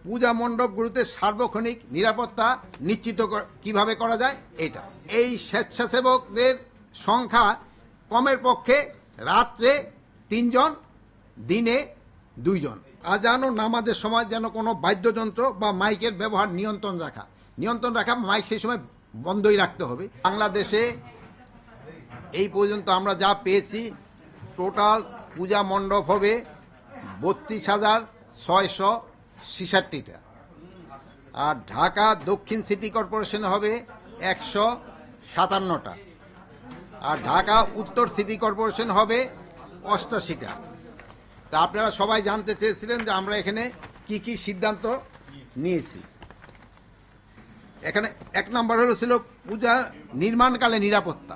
পূজা মণ্ডপগুলোতে সার্বক্ষণিক নিরাপত্তা নিশ্চিত কিভাবে করা যায় এটা। এই স্বেচ্ছাসেবকদের সংখ্যা কমের পক্ষে রাত্রে 3 জন, দিনে 2 জন। আজান ও নামাজের সময় যেন কোনো বাদ্যযন্ত্র বা মাইকের ব্যবহার নিয়ন্ত্রণ রাখা, মাইক সেই সময় বন্ধই রাখতে হবে। বাংলাদেশে এই পর্যন্ত আমরা যা পেয়েছি, টোটাল পূজা মণ্ডপ হবে 32,666টা, আর ঢাকা দক্ষিণ সিটি কর্পোরেশন হবে 157টা, আর ঢাকা উত্তর সিটি কর্পোরেশন হবে 88টা। তা আপনারা সবাই জানতে চেয়েছিলেন যে আমরা এখানে কি কি সিদ্ধান্ত নিয়েছি। এখানে 1 নম্বর ছিল পূজা নির্মাণকালে নিরাপত্তা।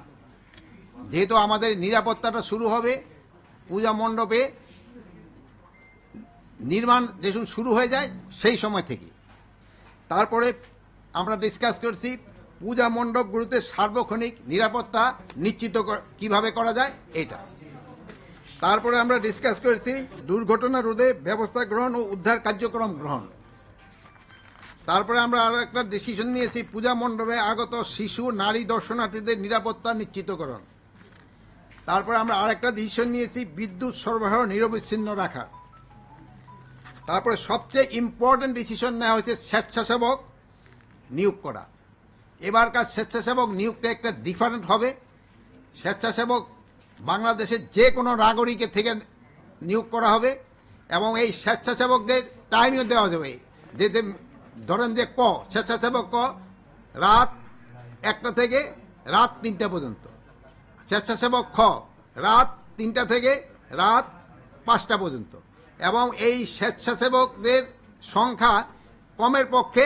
যেহেতু আমাদের নিরাপত্তাটা শুরু হবে পূজা মণ্ডপে নির্মাণ যেসব শুরু হয়ে যায় সেই সময় থেকে। তারপরে আমরা ডিসকাস করছি পূজা মণ্ডপগুলোতে সার্বক্ষণিক নিরাপত্তা নিশ্চিত কিভাবে করা যায় এটা। তারপরে আমরা ডিসকাস করেছি দুর্ঘটনা রোধে ব্যবস্থা গ্রহণ ও উদ্ধার কার্যক্রম গ্রহণ। তারপরে আমরা আরো একটা ডিসিশন নিয়েছি পূজা মণ্ডপে আগত শিশু নারী দর্শনার্থীদের নিরাপত্তা নিশ্চিতকরণ। তারপরে আমরা আরেকটা ডিসিশন নিয়েছি বিদ্যুৎ সরবরাহ নিরবিচ্ছিন্ন রাখা। তারপরে সবচেয়ে ইম্পর্টেন্ট ডিসিশন নেওয়া হয়েছে স্বেচ্ছাসেবক নিয়োগ করা। এবারকার স্বেচ্ছাসেবক নিয়োগটা একটা ডিফারেন্ট হবে। স্বেচ্ছাসেবক বাংলাদেশের যে কোনো নাগরিকের থেকে নিয়োগ করা হবে এবং এই স্বেচ্ছাসেবকদের টাইমও দেওয়া যাবে। যে ধরেন যে স্বেচ্ছাসেবক রাত 1টা থেকে রাত 3টা পর্যন্ত, স্বেচ্ছাসেবক রাত 3টা থেকে রাত 5টা পর্যন্ত। এবং এই স্বেচ্ছাসেবকদের সংখ্যা কমের পক্ষে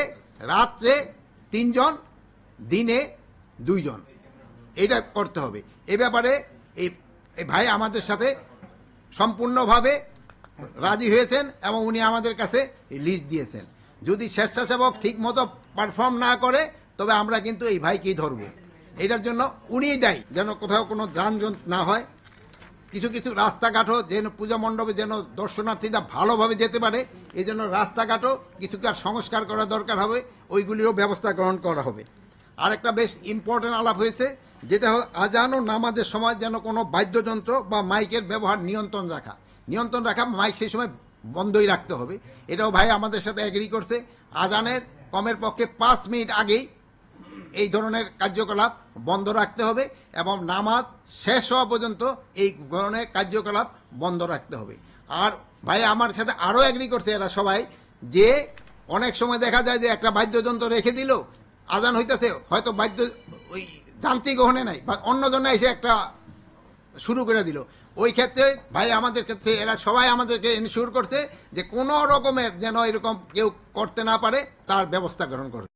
রাত্রে 3 জন, দিনে 2 জন, এটা করতে হবে। এ ব্যাপারে এই ভাই আমাদের সাথে সম্পূর্ণভাবে রাজি হয়েছেন এবং উনি আমাদের কাছে লিস্ট দিয়েছেন। যদি স্বেচ্ছাসেবক ঠিক মতো পারফর্ম না করে তবে আমরা কিন্তু এই ভাইকেই ধরব। এটার জন্য উনিই দায়ী যেন কোথাও কোনো যানজট না হয়। কিছু কিছু রাস্তাঘাটও যেন পূজা মণ্ডপে যেন দর্শনার্থীরা ভালোভাবে যেতে পারে, এই জন্য রাস্তাঘাটও কিছু সংস্কার করা দরকার হবে, ওইগুলিরও ব্যবস্থা গ্রহণ করা হবে। আরেকটা বেশ ইম্পর্টেন্ট আলাপ হয়েছে, যেটা আজান ও নামাজের সময় যেন কোনো বাদ্যযন্ত্র বা মাইকের ব্যবহার নিয়ন্ত্রণ রাখা, মাইক সেই সময় বন্ধই রাখতে হবে। এটাও ভাই আমাদের সাথে এগ্রি করছে। আজানের কমের পক্ষে 5 মিনিট আগেই এই ধরনের কার্যকলাপ বন্ধ রাখতে হবে এবং নামাজ শেষ হওয়া পর্যন্ত এই ধরনের কার্যকলাপ বন্ধ রাখতে হবে। আর ভাই আমার সাথে আরও এগ্রি করছে এরা সবাই, যে অনেক সময় দেখা যায় যে একটা বাদ্যযন্ত্র রেখে দিল, আজান হইতেছে, হয়তো ওই যান্ত্রিক ওখানে নাই বা অন্য জন্য এসে একটা শুরু করে দিল। ওই ক্ষেত্রে ভাই আমাদের ক্ষেত্রে এরা সবাই আমাদেরকে ইনশিওর করছে যে কোনো রকমের যেন এরকম কেউ করতে না পারে তার ব্যবস্থা গ্রহণ করবে।